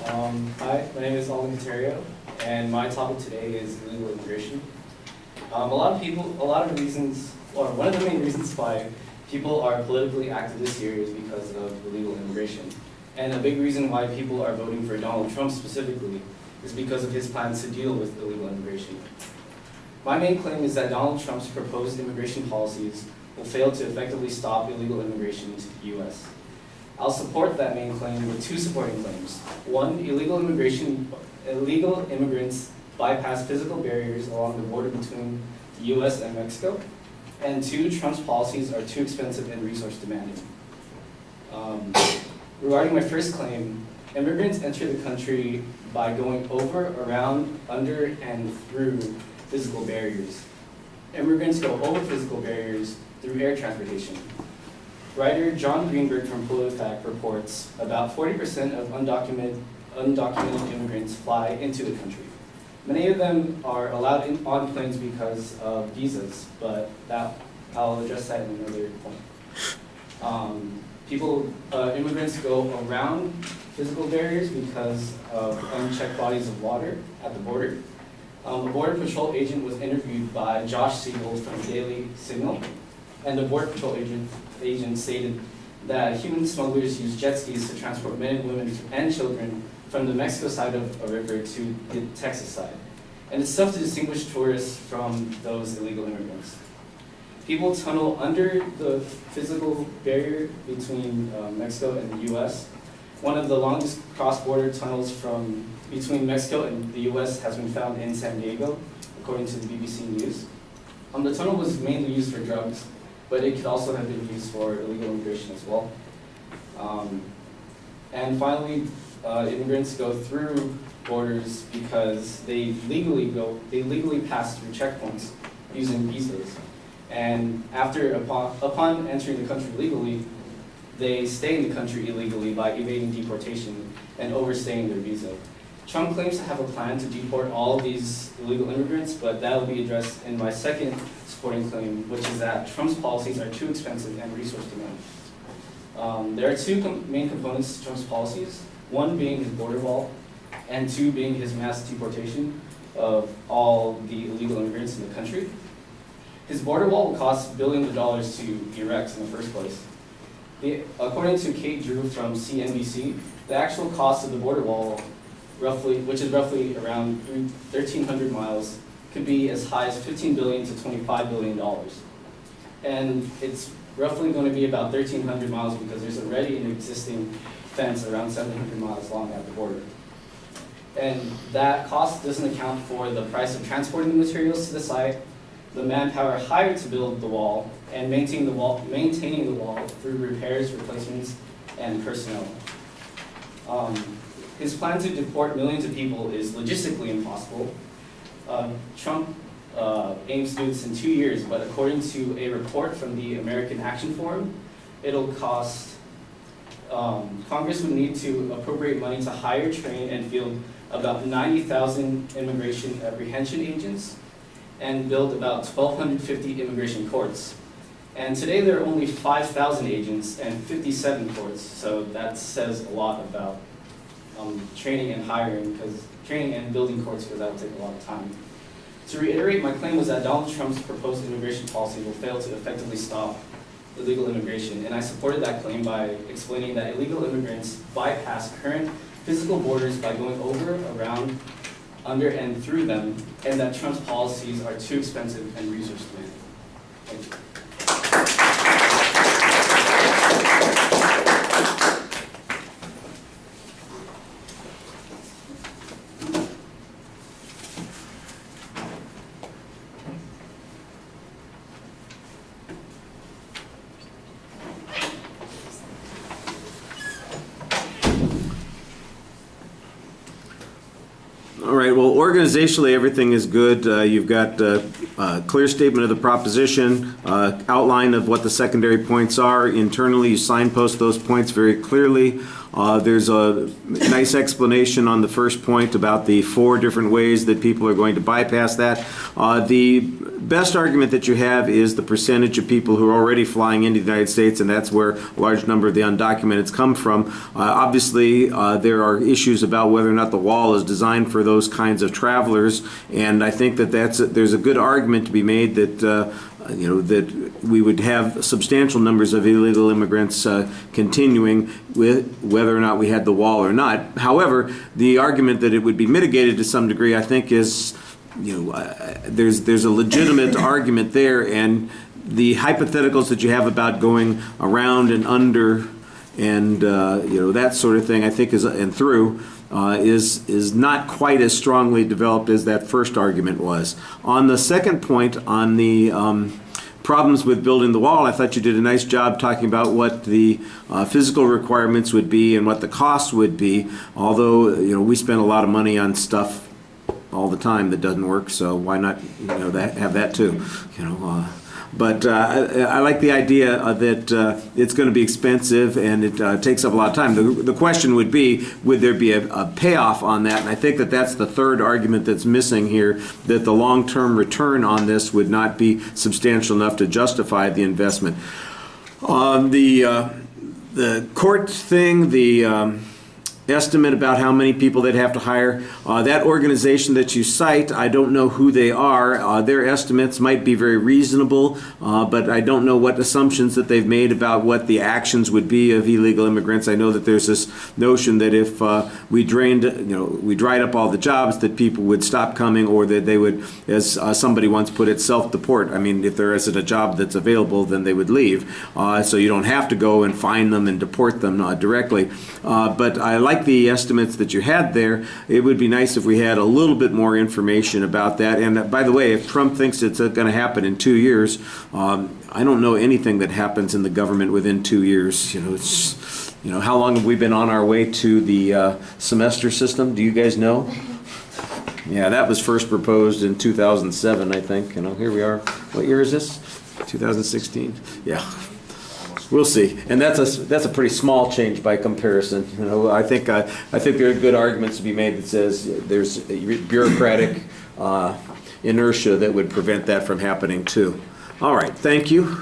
Hi, my name is Alden COF, and my topic today is illegal immigration. A lot of the reasons, or one of the main reasons why people are politically active this year is because of illegal immigration. And a big reason why people are voting for Donald Trump specifically is because of his plans to deal with illegal immigration. My main claim is that Donald Trump's proposed immigration policies will fail to effectively stop illegal immigration into the U.S. I'll support that main claim with two supporting claims. One, illegal immigrants bypass physical barriers along the border between the U.S. and Mexico. And two, Trump's policies are too expensive and resource demanding. Regarding my first claim, immigrants enter the country by going over, around, under, and through physical barriers. Immigrants go over physical barriers through air transportation. Writer John Greenberg from PolitiFact reports about 40% of undocumented immigrants fly into the country. Many of them are allowed on planes because of visas, but I'll address that in another point. Immigrants go around physical barriers because of unchecked bodies of water at the border. A Border Patrol agent was interviewed by Josh Siegel from Daily Signal, and the Border Patrol agent stated that human smugglers use jet skis to transport men and women and children from the Mexico side of a river to the Texas side. And it's tough to distinguish tourists from those illegal immigrants. People tunnel under the physical barrier between Mexico and the U.S. One of the longest cross-border tunnels between Mexico and the U.S. has been found in San Diego, according to the BBC News. The tunnel was mainly used for drugs, but it could also have been used for illegal immigration as well. And finally, immigrants go through borders because they legally pass through checkpoints using visas. And upon entering the country legally, they stay in the country illegally by evading deportation and overstaying their visa. Trump claims to have a plan to deport all these illegal immigrants, but that will be addressed in my second supporting claim, which is that Trump's policies are too expensive and resource demanding. There are two main components to Trump's policies, one being his border wall, and two being his mass deportation of all the illegal immigrants in the country. His border wall will cost billions of dollars to erect in the first place. According to Kate Drew from CNBC, the actual cost of the border wall, which is roughly around 1,300 miles, could be as high as $15 billion to $25 billion. And it's roughly going to be about 1,300 miles because there's already an existing fence around 700 miles long at the border. And that cost doesn't account for the price of transporting the materials to the site, the manpower hired to build the wall, and maintaining the wall through repairs, replacements, and personnel. His plan to deport millions of people is logistically impossible. Trump aims to do this in 2 years, but according to a report from the American Action Forum, it'll cost, Congress would need to appropriate money to hire, train, and field about 90,000 immigration apprehension agents and build about 1,250 immigration courts. And today there are only 5,000 agents and 57 courts, so that says a lot about training and building courts, because that will take a lot of time. To reiterate, my claim was that Donald Trump's proposed immigration policy will fail to effectively stop illegal immigration, and I supported that claim by explaining that illegal immigrants bypass current physical borders by going over, around, under, and through them, and that Trump's policies are too expensive and resource demanding. Thank you. All right, well, organizationally, everything is good. You've got a clear statement of the proposition, outline of what the secondary points are. Internally, you signpost those points very clearly. There's a nice explanation on the first point about the 4 different ways that people are going to bypass that. The best argument that you have is the percentage of people who are already flying into the United States, and that's where a large number of the undocumented come from. Obviously, there are issues about whether or not the wall is designed for those kinds of travelers, and I think that there's a good argument to be made that that we would have substantial numbers of illegal immigrants continuing with whether or not we had the wall or not. However, the argument that it would be mitigated to some degree, I think, is there's a legitimate argument there, and the hypotheticals that you have about going around and under and that sort of thing, I think, and through. Is not quite as strongly developed as that first argument was. On the second point, on the problems with building the wall, I thought you did a nice job talking about what the physical requirements would be and what the cost would be, although we spend a lot of money on stuff all the time that doesn't work, so why not have that too. But I like the idea that it's going to be expensive and it takes up a lot of time. The question would be, would there be a payoff on that? And I think that that's the third argument that's missing here, that the long-term return on this would not be substantial enough to justify the investment. On the court thing, the estimate about how many people they'd have to hire. That organization that you cite, I don't know who they are. Their estimates might be very reasonable, but I don't know what assumptions that they've made about what the actions would be of illegal immigrants. I know that there's this notion that if we dried up all the jobs, that people would stop coming, or that they would, as somebody once put it, self-deport. I mean, if there isn't a job that's available, then they would leave. So you don't have to go and find them and deport them directly. But I like the estimates that you had there. It would be nice if we had a little bit more information about that. And by the way, if Trump thinks it's going to happen in 2 years, I don't know anything that happens in the government within 2 years. How long have we been on our way to the semester system? Do you guys know? Yeah, that was first proposed in 2007, I think. Here we are. What year is this? 2016. Yeah. We'll see, and that's a pretty small change by comparison. I think there are good arguments to be made that says there's bureaucratic inertia that would prevent that from happening too. All right, thank you.